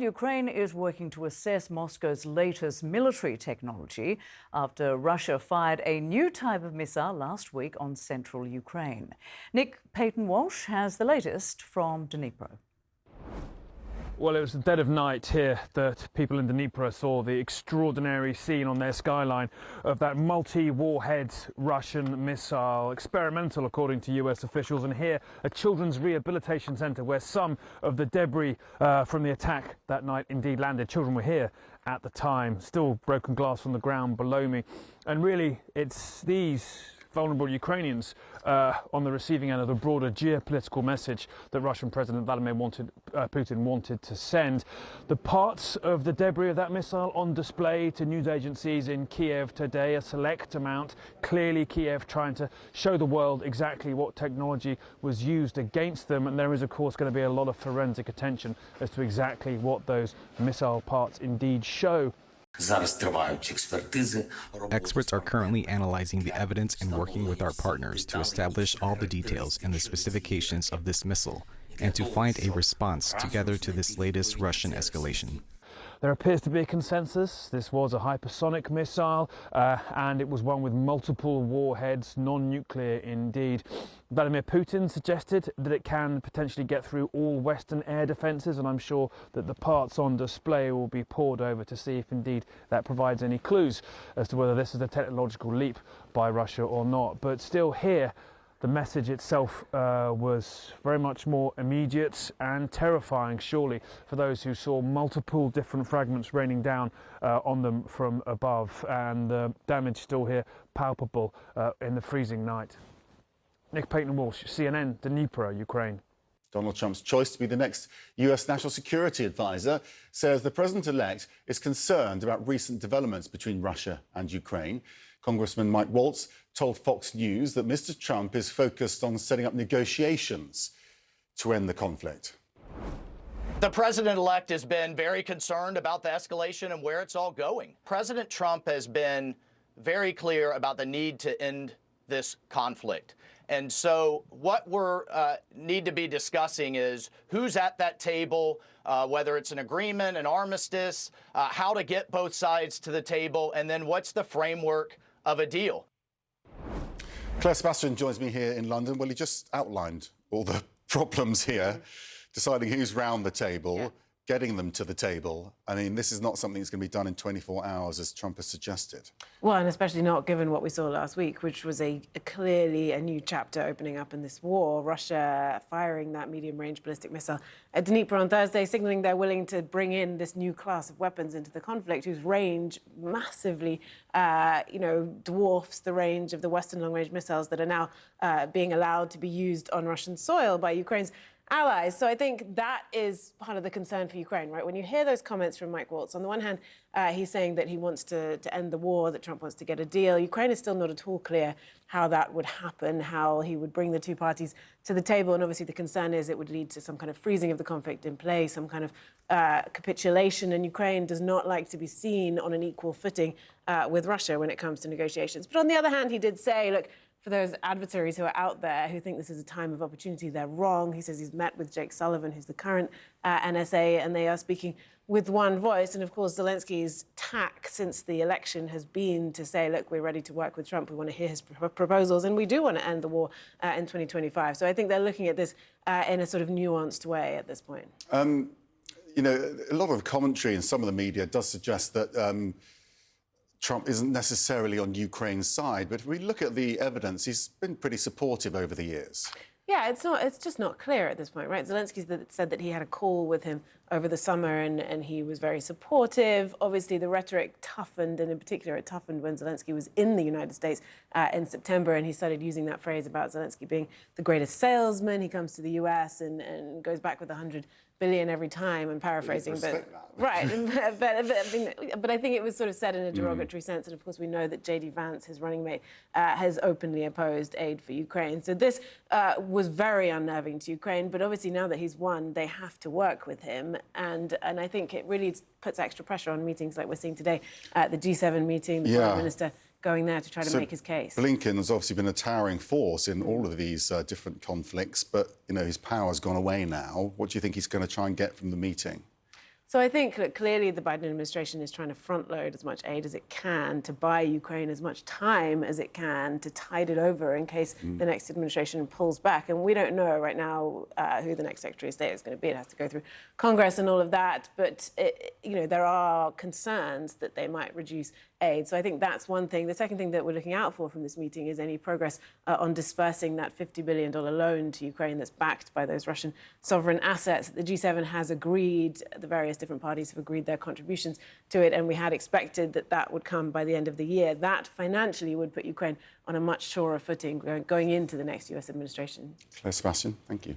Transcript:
Ukraine is working to assess Moscow's latest military technology after Russia fired a new type of missile last week on central Ukraine. Nick Paton-Walsh has the latest from Dnipro. Well, it was the dead of night here that people in Dnipro saw the extraordinary scene on their skyline of that multi-warhead Russian missile, experimental according to US officials, and here a children's rehabilitation centre where some of the debris from the attack that night indeed landed. Children were here at the time, still broken glass on the ground below me, and really it's these vulnerable Ukrainians on the receiving end of the broader geopolitical message that Russian President Vladimir Putin wanted to send. The parts of the debris of that missile on display to news agencies in Kiev today, a select amount. Clearly Kiev trying to show the world exactly what technology was used against them, and there is of course going to be a lot of forensic attention as to exactly what those missile parts indeed show. Experts are currently analyzing the evidence and working with our partners to establish all the details and the specifications of this missile and to find a response together to this latest Russian escalation. There appears to be a consensus. This was a hypersonic missile and it was one with multiple warheads, non-nuclear indeed. Vladimir Putin suggested that it can potentially get through all Western air defences, and I'm sure that the parts on display will be pored over to see if indeed that provides any clues as to whether this is a technological leap by Russia or not. But still here, the message itself was very much more immediate and terrifying, surely, for those who saw multiple different fragments raining down on them from above, and the damage still here palpable in the freezing night. Nick Paton-Walsh, CNN, Dnipro, Ukraine. Donald Trump's choice to be the next US National Security Advisor says the president-elect is concerned about recent developments between Russia and Ukraine. Congressman Mike Waltz told Fox News that Mr. Trump is focused on setting up negotiations to end the conflict. The president-elect has been very concerned about the escalation and where it's all going. President Trump has been very clear about the need to end this conflict. And so what we're need to be discussing is who's at that table, whether it's an agreement, an armistice, how to get both sides to the table, and then what's the framework of a deal. Claire Sebastian joins me here in London. Well, he just outlined all the problems here, deciding who's round the table, getting them to the table. I mean, this is not something that's going to be done in 24 hours, as Trump has suggested. Well, and especially not given what we saw last week, which was clearly a new chapter opening up in this war. Russia firing that medium-range ballistic missile at Dnipro on Thursday, signaling they're willing to bring in this new class of weapons into the conflict, whose range massively, dwarfs the range of the Western long-range missiles that are now being allowed to be used on Russian soil by Ukraine's allies. So I think that is part of the concern for Ukraine, right? When you hear those comments from Mike Waltz, on the one hand, he's saying that he wants to end the war, that Trump wants to get a deal. Ukraine is still not at all clear how that would happen, how he would bring the two parties to the table. And obviously the concern is it would lead to some kind of freezing of the conflict in place, some kind of capitulation. And Ukraine does not like to be seen on an equal footing with Russia when it comes to negotiations. But on the other hand, he did say, look, for those adversaries who are out there who think this is a time of opportunity, they're wrong. He says he's met with Jake Sullivan, who's the current NSA, and they are speaking with one voice. And of course, Zelensky's tack since the election has been to say, look, we're ready to work with Trump. We want to hear his proposals, and we do want to end the war in 2025. So I think they're looking at this in a sort of nuanced way at this point. You know, a lot of commentary in some of the media does suggest that Trump isn't necessarily on Ukraine's side, but if we look at the evidence, he's been pretty supportive over the years. Yeah, it's just not clear at this point, right? Zelensky said that he had a call with him over the summer and he was very supportive. Obviously, the rhetoric toughened, and in particular, it toughened when Zelensky was in the United States in September, and he started using that phrase about Zelensky being the greatest salesman. He comes to the US and goes back with 100 billion every time. I'm paraphrasing, but right. but I think it was sort of said in a derogatory sense. And of course, we know that J.D. Vance, his running mate, has openly opposed aid for Ukraine. So this was very unnerving to Ukraine. But obviously, now that he's won, they have to work with him. And I think it really puts extra pressure on meetings like we're seeing today at the G7 meeting, the Prime Minister going there to try to make his case. Blinken has obviously been a towering force in all of these different conflicts, but, you know, his power's gone away now. What do you think he's going to try and get from the meeting? So I think, look, clearly the Biden administration is trying to front load as much aid as it can to buy Ukraine as much time as it can to tide it over in case the next administration pulls back. And we don't know right now who the next Secretary of State is going to be. It has to go through Congress and all of that. But, there are concerns that they might reduce aid. So I think that's one thing. The second thing that we're looking out for from this meeting is any progress on dispersing that $50 billion loan to Ukraine that's backed by those Russian sovereign assets. The G7 has agreed, the various different parties have agreed their contributions to it, and we had expected that that would come by the end of the year. That financially would put Ukraine on a much surer footing going into the next US administration. Claire Sebastian, thank you.